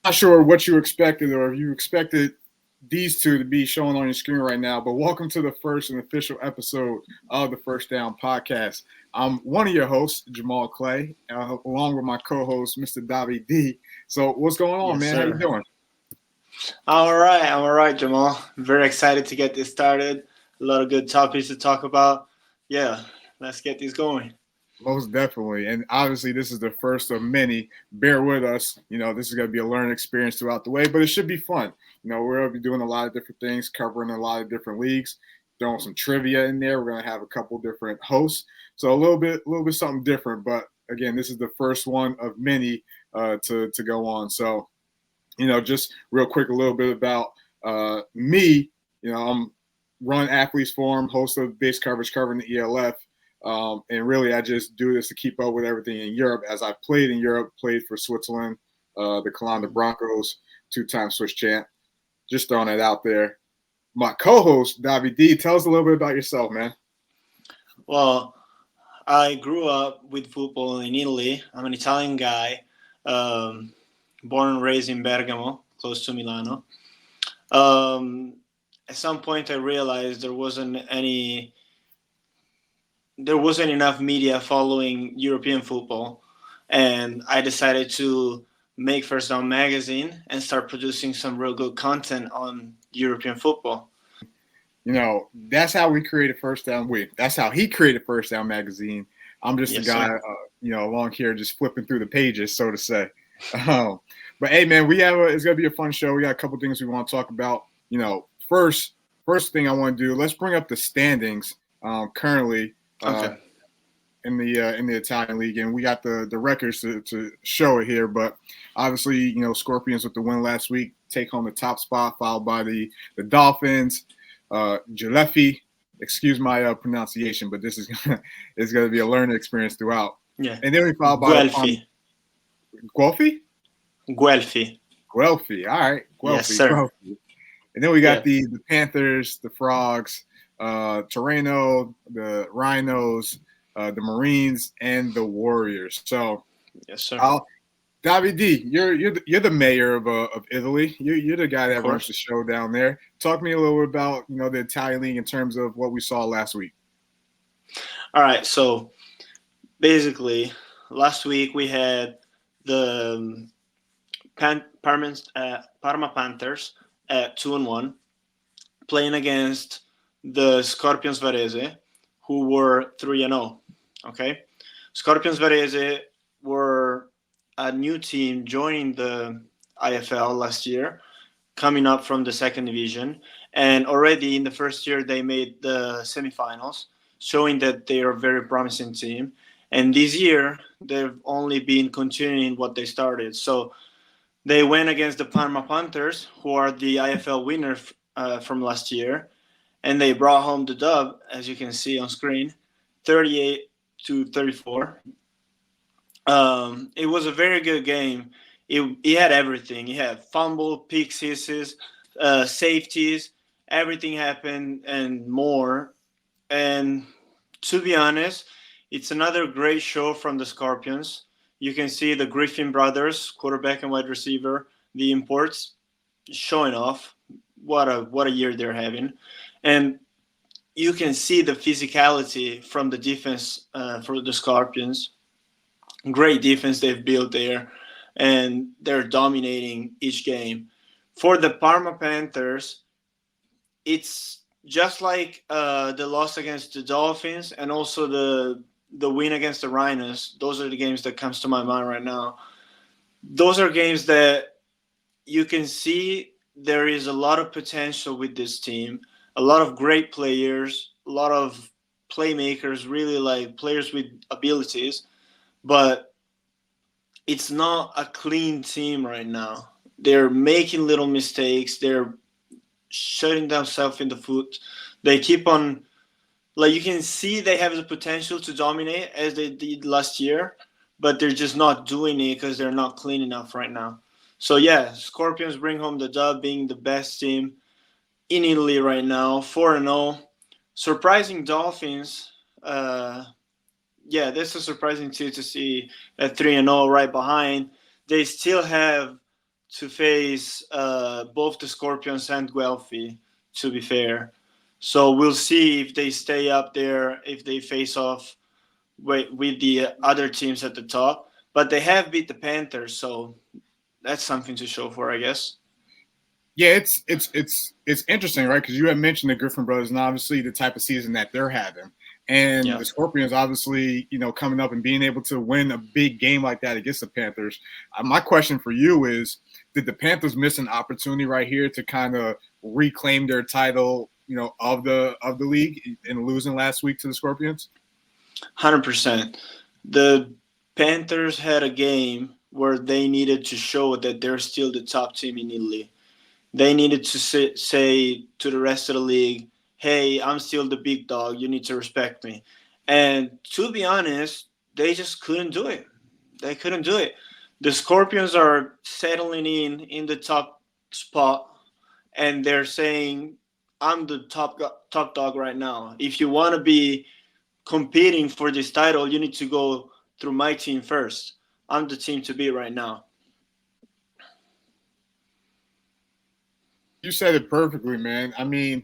not sure what you expected or if you expected these two to be shown on your screen right now, but welcome to the first and official episode of the First Down Podcast. I'm one of your hosts, Jamal Clay, along with my co-host, Mr. Davi D. So what's going on, Yes, man? How you sir. doing? I'm all right, Jamal. Very excited to get this started. A lot of good topics to talk about. Yeah, let's get this going. Most definitely. And obviously, this is the first of many. Bear with us. This is going to be a learning experience throughout the way, but it should be fun. We're going to be doing a lot of different things, covering a lot of different leagues, throwing some trivia in there. We're going to have a couple different hosts. So a little bit something different. But again, this is the first one of many to go on. So, just real quick, a little bit about me. I'm run Athletes Forum, host of base coverage covering the ELF. And really, I just do this to keep up with everything in Europe. As I played in Europe, played for Switzerland, the Cologne Broncos, two-time Swiss champ. Just throwing it out there. My co-host, Davi D, tell us a little bit about yourself, man. Well, I grew up with football in Italy. I'm an Italian guy, born and raised in Bergamo, close to Milano. At some point, I realized there wasn't enough media following European football, and I decided to make First Down magazine and start producing some real good content on European football. That's how we created First Down Week. That's how he created First Down magazine. I'm just Yes, a guy, along here just flipping through the pages, so to say. But hey, man, it's gonna be a fun show. We got a couple things we want to talk about. First thing I want to do, let's bring up the standings currently. Okay. In the Italian league, and we got the records to show it here. But obviously, Scorpions with the win last week take home the top spot, followed by the Dolphins, Giulefi. Excuse my pronunciation, but this is gonna be a learning experience throughout. Yeah. And then we followed by Guelfi. Guelfi. All right, Guelfi. Yes, sir. Guelfi. And then we got the Panthers, the Frogs, Torino, the Rhinos, the Marines, and the Warriors. So, yes, sir. David D, you're the mayor of Italy. You're the guy that runs the show down there. Talk to me a little bit about the Italian league in terms of what we saw last week. All right, so basically, last week we had the Parma Panthers at 2-1 playing against the Skorpions Varese, who were 3-0. Okay, Skorpions Varese were a new team joining the IFL last year, coming up from the second division, and already in the first year they made the semifinals, showing that they are a very promising team. And this year they've only been continuing what they started. So they went against the Parma Panthers, who are the IFL winner from last year. And they brought home the dub, as you can see on screen, 38-34. It was a very good game. It had everything. It had fumble, pick sixes, safeties. Everything happened and more. And to be honest, it's another great show from the Scorpions. You can see the Griffin brothers, quarterback and wide receiver, the imports, showing off. What a year they're having. And you can see the physicality from the defense for the Scorpions. Great defense they've built there, and they're dominating each game. For the Parma Panthers, it's just like the loss against the Dolphins and also the win against the Rhinos. Those are the games that comes to my mind right now. Those are games that you can see there is a lot of potential with this team. A lot of great players, a lot of playmakers, really like players with abilities, but it's not a clean team right now. They're making little mistakes. They're shooting themselves in the foot. They keep on, like you can see they have the potential to dominate as they did last year, but they're just not doing it because they're not clean enough right now. So yeah, Scorpions bring home the dub, being the best team in Italy right now, 4-0. Surprising Dolphins. That's a surprising too to see at 3-0 right behind. They still have to face both the Skorpions and Guelphi, to be fair. So we'll see if they stay up there, if they face off with the other teams at the top. But they have beat the Panthers, so that's something to show for, I guess. Yeah, it's interesting, right? Because you had mentioned the Griffin brothers and obviously the type of season that they're having. And the Skorpions, obviously, coming up and being able to win a big game like that against the Panthers. My question for you is, did the Panthers miss an opportunity right here to kind of reclaim their title, of the league in losing last week to the Skorpions? 100%. The Panthers had a game where they needed to show that they're still the top team in Italy. They needed to say to the rest of the league, hey, I'm still the big dog. You need to respect me. And to be honest, they just couldn't do it. They couldn't do it. The Skorpions are settling in the top spot, and they're saying, I'm the top dog right now. If you want to be competing for this title, you need to go through my team first. I'm the team to beat right now. You said it perfectly, man. I mean,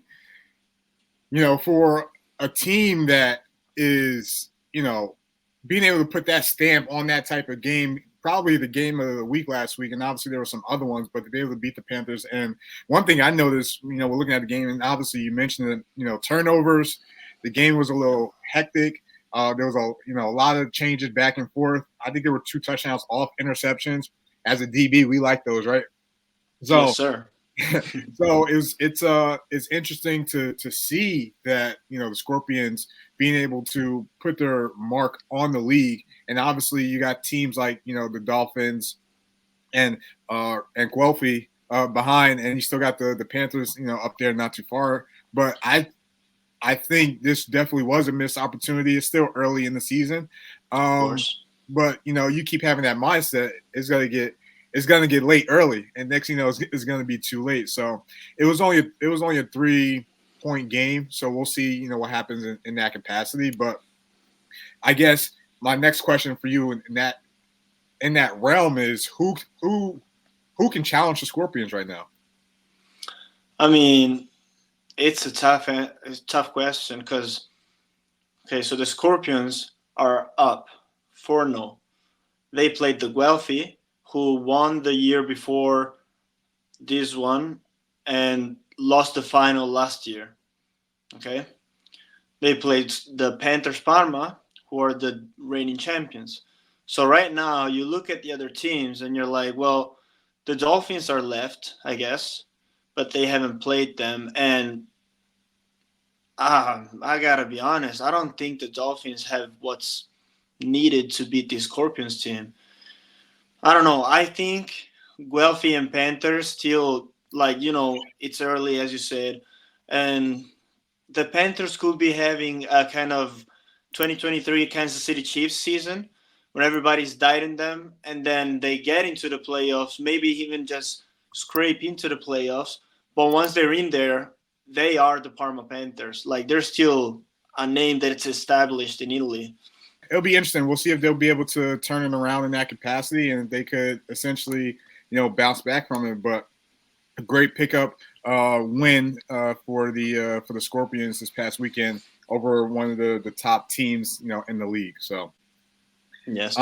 for a team that is, being able to put that stamp on that type of game, probably the game of the week last week, and obviously there were some other ones, but to be able to beat the Panthers. And one thing I noticed, we're looking at the game, and obviously you mentioned that, turnovers. The game was a little hectic. There was a lot of changes back and forth. I think there were 2 touchdowns off interceptions. As a DB, we like those, right? So, yes, sir. So it's interesting to see that the Skorpions being able to put their mark on the league, and obviously you got teams like the Dolphins and Guelphi behind, and you still got the Panthers up there not too far. But I think this definitely was a missed opportunity. It's still early in the season, of course. But you keep having that mindset. It's gonna get late early, and next thing you know, it's going to be too late. So it was only a 3-point game. So we'll see, what happens in that capacity. But I guess my next question for you in that realm is who can challenge the Skorpions right now? I mean, it's a tough question because, so the Skorpions are up 4-0. They played the Guelphi, who won the year before this one and lost the final last year. Okay? They played the Panthers Parma, who are the reigning champions. So right now, you look at the other teams and you're like, well, the Dolphins are left, I guess, but they haven't played them. And I got to be honest, I don't think the Dolphins have what's needed to beat the Skorpions team. I don't know. I think Guelphi and Panthers still, it's early, as you said. And the Panthers could be having a kind of 2023 Kansas City Chiefs season where everybody's dieting them. And then they get into the playoffs, maybe even just scrape into the playoffs. But once they're in there, they are the Parma Panthers. They're still a name that's established in Italy. It'll be interesting. We'll see if they'll be able to turn it around in that capacity, and they could essentially, bounce back from it. But a great pickup win for the Skorpions this past weekend over one of the top teams, in the league. So, yes.